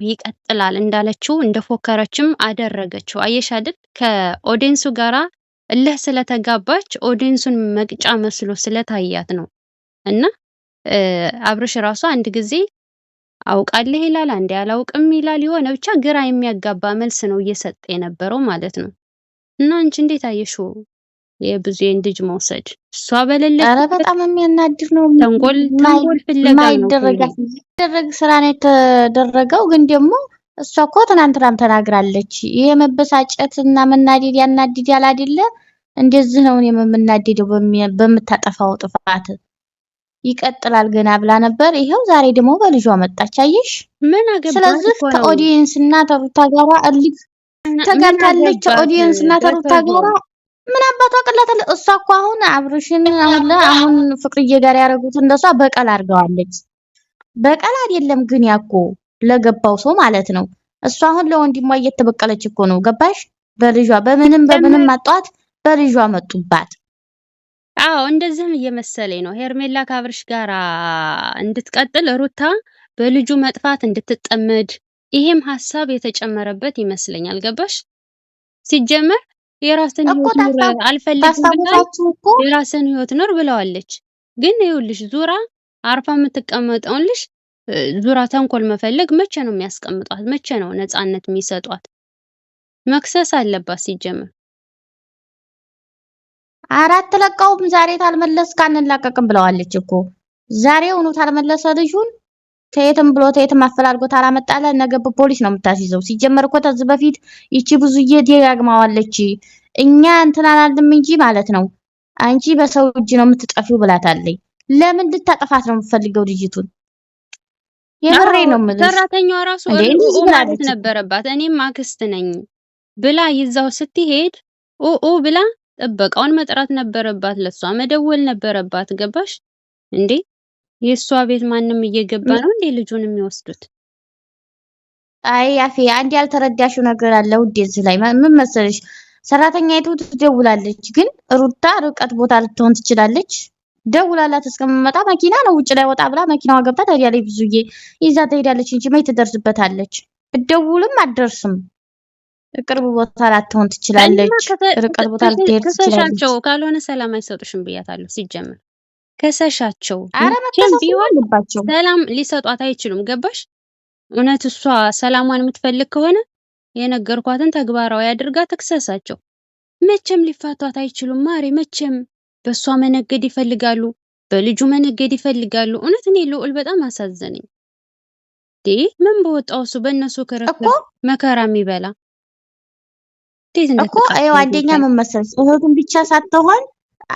ይቀጥላል እንዳለችው እንደፎከረችም አደረገችው። አየሽ አይደል? ከኦዲየንሱ ጋራ እልህ ስለተጋባች ኦዲየንሱን መቅጫ መስሎ ስለታያት ነው። እና አብርሽ ራሱ አንድ ጊዜ አውቃለሁ ይላል፣ አንዴ አላውቅም ይላል። የሆነ ብቻ ግራ የሚያጋባ መልስ ነው እየሰጠ የነበረው ማለት ነው። እና አንቺ እንዴት አየሽው? የብዙዬን ልጅ መውሰድ እሷ በሌለች ኧረ በጣም የሚያናድር ነው። ተንኮል ፍለጋ ነው ማይደረግ ስራ ነው የተደረገው። ግን ደግሞ እሷ እኮ ትናንትናም ተናግራለች። ይሄ መበሳጨትና መናደድ ያናድዳል አይደለ? እንደዚህ ነው የምናደደው በምታጠፋው ጥፋት ይቀጥላል ገና ብላ ነበር። ይሄው ዛሬ ደግሞ በልጇ መጣች። አየሽ? ምን አገባሽ? ስለዚህ ከኦዲየንስ እና ተሩታ ጋራ እልክ ተጋብታለች። ኦዲየንስ እና ተሩታ ጋራ ምን አባቷ ቀላታለ። እሷ እኮ አሁን አብርሽን አሁን ፍቅርዬ ጋር ያረጉት እንደሷ በቀል አድርገዋለች። በቀል አይደለም ግን ያኮ ለገባው ሰው ማለት ነው። እሷ አሁን ለወንድሟ እየተበቀለች እኮ ነው። ገባሽ? በልጇ በምንም አጧት በልጇ መጡባት። አዎ እንደዚህም እየመሰለኝ ነው። ሄርሜላ ከአብርሽ ጋር እንድትቀጥል ሩታ በልጁ መጥፋት እንድትጠመድ ይሄም ሀሳብ የተጨመረበት ይመስለኛል። ገባሽ? ሲጀመር የራስን ህይወት ኑር አልፈልግም ብላ የራስን ህይወት ኑር ብለዋለች። ግን ይኸውልሽ ዙራ አርፋ የምትቀመጠውን ልጅ ዙራ ተንኮል መፈለግ መቼ ነው የሚያስቀምጧት? መቼ ነው ነፃነት የሚሰጧት? መክሰስ አለባት ሲጀመር። አራት ለቃውም ዛሬ ታልመለስ ካንላቀቅም ብለዋለች እኮ ዛሬውኑ ታልመለሰ ልጁን ከየትም ብሎ ከየትም አፈላልጎ ታላመጣለ ነገ በፖሊስ ነው የምታስይዘው። ሲጀመር እኮ ተዝ በፊት ይቺ ብዙዬ ደጋግማዋለች። እኛ እንትን አላልንም እንጂ ማለት ነው አንቺ በሰው እጅ ነው የምትጠፊው ብላታለች። ለምን ልታጠፋት ነው የምትፈልገው ልጅቱን? የምሬ ነው የምልሽ። ሰራተኛዋ ራሱ ማለት ነበረባት እኔም አክስት ነኝ ብላ ይዛው ስትሄድ ብላ ጥበቃውን መጥራት ነበረባት። ለሷ መደወል ነበረባት። ገባሽ እንዴ? የሷ ቤት ማንም እየገባ ነው እንዴ ልጁን የሚወስዱት? አይ ያፊ አንድ ያልተረዳሽው ነገር አለ ውዴ። እዚህ ላይ ምን መሰለሽ ሰራተኛይቱ ትደውላለች፣ ግን ሩታ ርቀት ቦታ ልትሆን ትችላለች። ደውላላት እስከምመጣ መኪና ነው ውጭ ላይ ወጣ ብላ መኪናዋ ገብታ ታዲያለች። ብዙዬ ይዛ ትሄዳለች እንጂ መች ትደርስበታለች? ብትደውልም አትደርስም። ቅርብ ቦታ ላትሆን ትችላለች። ርቀት ቦታ ልትሄድ ትችላለች። ካልሆነ ሰላም አይሰጡሽም ብያታለሁ ሲጀመር ከሰሻቸው ቢሆን ሰላም ሊሰጧት አይችሉም። ገባሽ? እውነት እሷ ሰላሟን የምትፈልግ ከሆነ የነገርኳትን ተግባራዊ አድርጋ ትክሰሳቸው። መቼም ሊፋቷት አይችሉም ማሬ። መቼም በሷ መነገድ ይፈልጋሉ፣ በልጁ መነገድ ይፈልጋሉ። እውነት እኔ ልዑል በጣም አሳዘነኝ። ምን በወጣው እሱ በእነሱ ክርክር መከራ የሚበላ እኮ አዩ አንደኛ ምን መሰለሽ እህቱን ብቻ ሳትሆን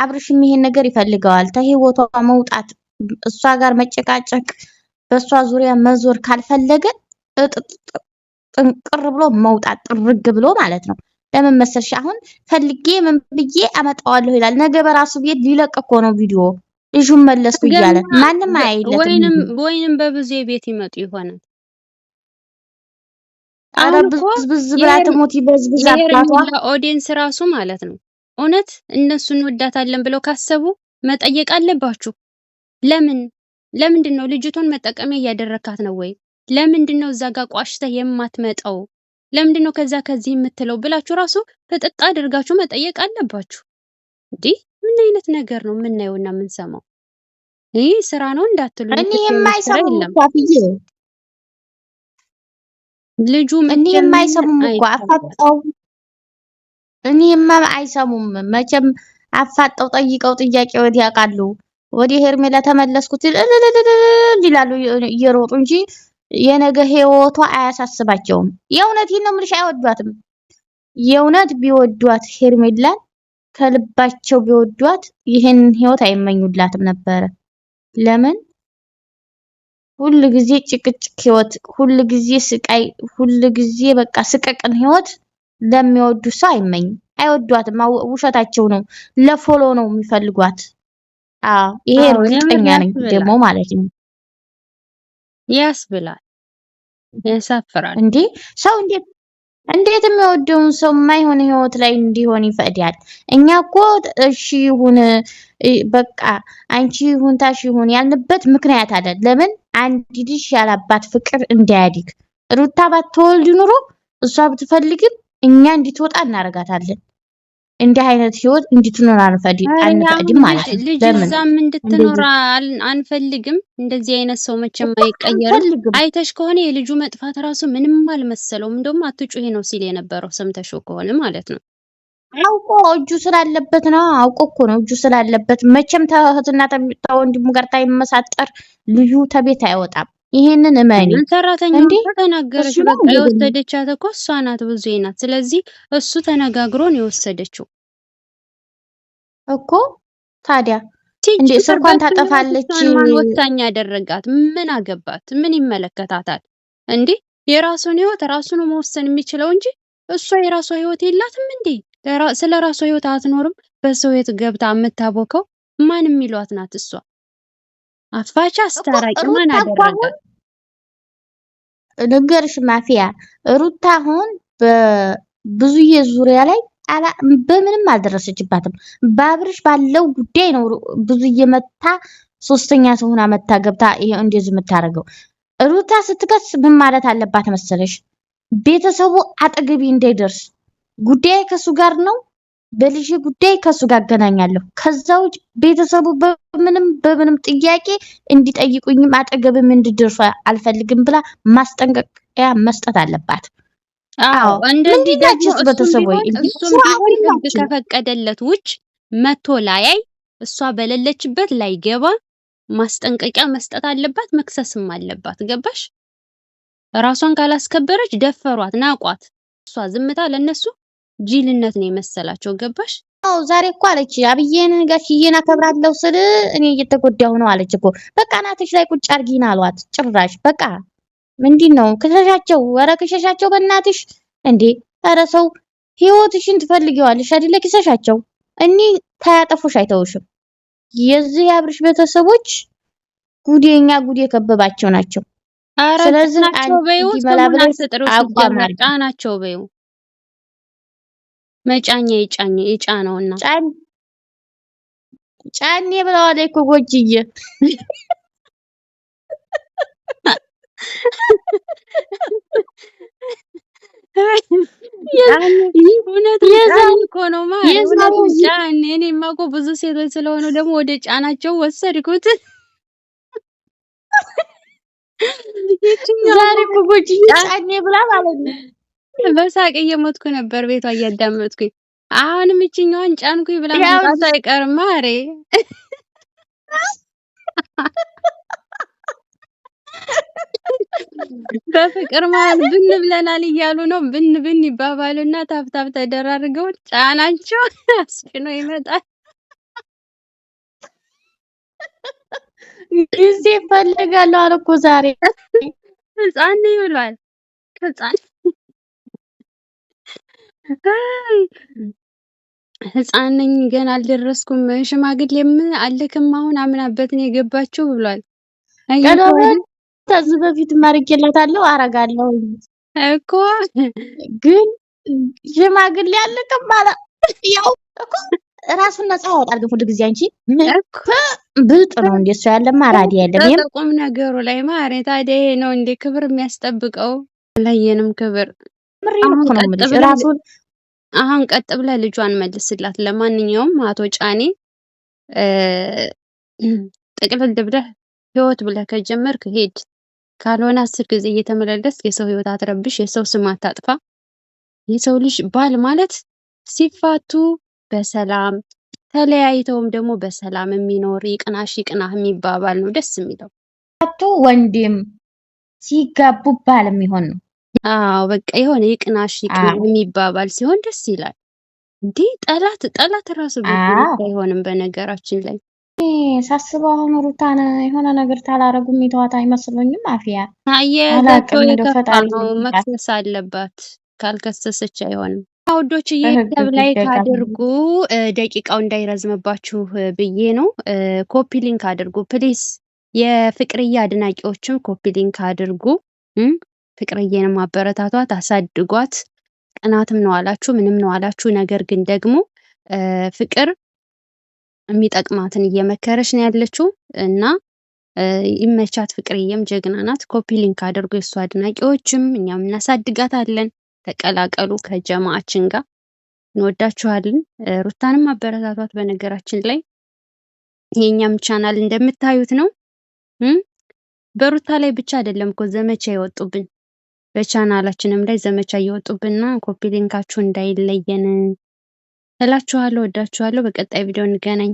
አብርሽም ይሄን ነገር ይፈልገዋል። ተህይወቷ መውጣት እሷ ጋር መጨቃጨቅ በሷ ዙሪያ መዞር ካልፈለገ ጥንቅር ብሎ መውጣት ጥርግ ብሎ ማለት ነው። ለምን መሰልሽ አሁን ፈልጌ ምን ብዬ አመጣዋለሁ ይላል። ነገ በራሱ ቤት ሊለቅ እኮ ነው ቪዲዮ ልጁን መለስኩ እያለ ማንም አይለትም። ወይንም በብዙ ቤት ይመጡ ይሆናል። አሁን ብዝ ብላ ትሞት ይበዝብዛ አባቷ ኦዲየንስ ራሱ ማለት ነው። እውነት እነሱን ወዳታለን ብለው ካሰቡ መጠየቅ አለባችሁ። ለምንድነው ልጅቷን መጠቀሚያ እያደረካት ነው ወይ? ለምንድነው እዛ ጋር ቋሽተህ የማትመጣው? ለምንድነው ከዚህ የምትለው ብላችሁ ራሱ ተጠጣ አድርጋችሁ መጠየቅ አለባችሁ። ምን አይነት ነገር ነው የምናየውና የምንሰማው? ይህ ስራ ነው እንዳትሉ እኔ የማይሰሙ ልጁ እኔ የማይሰሙም እኮ አፋጣው እኔማ አይሰሙም። መቼም አፋጣው ጠይቀው ጥያቄ ወዲ ያቃሉ ወዲ ሄርሜላ ተመለስኩት ይላሉ እየሮጡ እንጂ የነገ ህይወቷ አያሳስባቸውም። የእውነቴን ነው የምልሽ አይወዷትም። የእውነት ቢወዷት ሄርሜላን ከልባቸው ቢወዷት ይሄን ህይወት አይመኙላትም ነበር። ለምን ሁሉ ጊዜ ጭቅጭቅ ህይወት፣ ሁሉ ጊዜ ስቃይ፣ ሁሉ ጊዜ በቃ ስቀቅን ህይወት ለሚወዱ ሰው አይመኝም። አይወዷትም። ውሸታቸው ነው። ለፎሎ ነው የሚፈልጓት። ይሄ እርግጠኛ ነኝ ደግሞ ማለት ነው። ያስብላል፣ ያሳፍራል። እንዴ ሰው እንዴት የሚወደውን ሰው የማይሆን ህይወት ላይ እንዲሆን ይፈቅዳል? እኛ እኮ እሺ ይሁን በቃ አንቺ ይሁን ታሽ ይሁን ያልንበት ምክንያት አለ። ለምን አንድ ልጅ ያላባት ፍቅር እንዳያድግ ሩታ ባትወልድ ኑሮ እሷ ብትፈልግም እኛ እንድትወጣ እናረጋታለን። እንዲህ አይነት ህይወት እንድትኖር አንፈቅድም ማለት ነው። ልጅ ለምን እዛም እንድትኖር አንፈልግም። እንደዚህ አይነት ሰው መቼም አይቀየርም። አይተሽ ከሆነ የልጁ መጥፋት ራሱ ምንም አልመሰለውም። እንደውም አትጩሂ ነው ሲል የነበረው ሰምተሽው ከሆነ ማለት ነው። አውቆ እጁ ስላለበት ነው። አውቆ እኮ ነው እጁ ስላለበት። መቼም ተእህትና ተወንድሙ ጋር ታይመሳጠር ልጁ ተቤት አይወጣም። ይሄንን እመኒ። ሰራተኛው ተናገረች። በቃ የወሰደቻት እኮ እሷ ናት፣ ብዙ ናት። ስለዚህ እሱ ተነጋግሮ ነው የወሰደችው እኮ። ታዲያ እንዴ ስልኳን ታጠፋለች? ማን ወሳኝ ያደረጋት? ምን አገባት? ምን ይመለከታታል እንዴ? የራሱን ህይወት ራሱ ነው መወሰን የሚችለው እንጂ እሷ የራሷ ህይወት የላትም እንዴ? ስለ ራሷ ህይወት አትኖርም? በሰው ህይወት ገብታ የምታቦከው ማን የሚሏት ናት እሷ? አፋቻ አስታራቂ ማን አደረጋት? ነገርሽ ማፊያ ሩታ አሁን በብዙዬ ዙሪያ ላይ በምንም አልደረሰችባትም። በአብርሽ ባለው ጉዳይ ነው ብዙዬ መታ ሶስተኛ ሰው ሆና መታ ገብታ ይሄ እንደዚህ የምታረገው። ሩታ ስትከስ ምን ማለት አለባት መሰለሽ? ቤተሰቡ አጠገቢ እንዳይደርስ ጉዳይ ከሱ ጋር ነው፣ በልጅ ጉዳይ ከሱ ጋር አገናኛለሁ። ከዛ ውጭ ቤተሰቡ በምንም ጥያቄ እንዲጠይቁኝም አጠገብም እንዲደርሱ አልፈልግም ብላ ማስጠንቀቂያ መስጠት አለባት። አዎ እንደዚህ ደግሞ ቤተሰቡ ህግ ከፈቀደለት ውጭ መቶ ላያይ እሷ በሌለችበት ላይ ገባ ማስጠንቀቂያ መስጠት አለባት፣ መክሰስም አለባት። ገባሽ? ራሷን ካላስከበረች ደፈሯት፣ ናቋት። እሷ ዝምታ ለነሱ ጅልነት ነው የመሰላቸው። ገባሽ? አዎ ዛሬ እኮ አለች አብዬን ጋሽዬን አከብራለሁ ስል እኔ እየተጎዳሁ ነው አለች እኮ። በቃ ናትሽ ላይ ቁጭ አርጊና አሏት። ጭራሽ በቃ ምንድን ነው ክሸሻቸው? ኧረ ክሸሻቸው በእናትሽ እንዴ! ኧረ ሰው ህይወትሽን ትፈልጊዋለሽ አይደለ? ክሸሻቸው። እኔ ታያጠፉሽ አይተውሽም። የዚህ የአብርሽ ቤተሰቦች ጉዴኛ ጉዴ የከበባቸው ናቸው። ስለዚህ ናቸው በይው ጫናቸው በይው መጫኛ የጫነውና ጫኔ ብለዋል እኮ ጎጅዬ። እኮ ነው ጫኔ። እኔማ እኮ ብዙ ሴቶች ስለሆኑ ደግሞ ወደ ጫናቸው ወሰድኩት። ዛሬ እኮ ጎጅዬ ጫኔ ብላ ማለት ነው። በሳቅ እየሞትኩ ነበር ቤቷ እያዳመጥኩኝ። አሁንም እቺኛዋን ጫንኩኝ ብላ መምጣቷ አይቀርም። ማሬ በፍቅር መሀል ብን ብለናል እያሉ ነው። ብን ይባባሉና ታብታብ ተደራርገው ጫናቸው አስጭኖ ይመጣል። ጊዜ ይፈልጋሉ አለ እኮ ዛሬ ህፃን ይውላል ህፃን ህፃን ነኝ ገና አልደረስኩም፣ ሽማግሌም አልክም አሁን አምናበት ነው የገባችው ብሏል። ከዚህ በፊት ማርጌላታለሁ አረጋለሁ እኮ ግን ሽማግሌ አልክም ማለት ያው እኮ ራሱን ነፃ ያወጣል። ግን ሁሉ ጊዜ አንቺ ብልጥ ነው እንደሱ ያለ ማራዲ አይደለም። ቁም ነገሩ ላይ ማሬ ታዲያ ይሄ ነው እንደ ክብር የሚያስጠብቀው። ለየንም ክብር አሁን ቀጥ ብለ ልጇን መልስላት። ለማንኛውም አቶ ጫኔ ጥቅልል ብለህ ህይወት ብለህ ከጀመርክ ሄድ፣ ካልሆነ 10 ጊዜ እየተመላለስክ የሰው ህይወት አትረብሽ፣ የሰው ስም አታጥፋ። የሰው ልጅ ባል ማለት ሲፋቱ በሰላም ተለያይተውም ደግሞ በሰላም የሚኖር ይቅናሽ ይቅናህ የሚባባል ነው ደስ የሚለው። ወንድም ሲጋቡ ባል የሚሆን ነው። አዎ በቃ የሆነ ይቅናሽ ይቅናህ የሚባባል ሲሆን ደስ ይላል። እንዴ ጠላት ራሱ አይሆንም። በነገራችን ላይ ሳስበው አሁን ሩታን የሆነ ነገር ታላረጉ የሚተዋት አይመስለኝም። አፍያ አየታቸው የከፋ ነው፣ መክሰስ አለባት። ካልከሰሰች አይሆንም። ውዶች ሰብ ላይክ አድርጉ፣ ደቂቃው እንዳይረዝምባችሁ ብዬ ነው። ኮፒ ሊንክ አድርጉ ፕሊስ። የፍቅርዬ አድናቂዎችም ኮፒ ሊንክ አድርጉ። ፍቅርዬንም አበረታቷት፣ አሳድጓት። ቅናትም ነው አላችሁ ምንም ነው አላችሁ፣ ነገር ግን ደግሞ ፍቅር የሚጠቅማትን እየመከረች ነው ያለችው እና ይመቻት። ፍቅርዬም ጀግና ናት። ኮፒ ሊንክ አድርጎ የእሱ አድናቂዎችም እኛም እናሳድጋታለን። ተቀላቀሉ ከጀማዓችን ጋር እንወዳችኋለን። ሩታንም አበረታቷት። በነገራችን ላይ የኛም ቻናል እንደምታዩት ነው። በሩታ ላይ ብቻ አይደለም እኮ ዘመቻ የወጡብን፣ በቻናላችንም ላይ ዘመቻ እየወጡብንና ኮፒ ሊንካችሁ እንዳይለየን እላችኋለሁ። ወዳችኋለሁ። በቀጣይ ቪዲዮ እንገናኝ።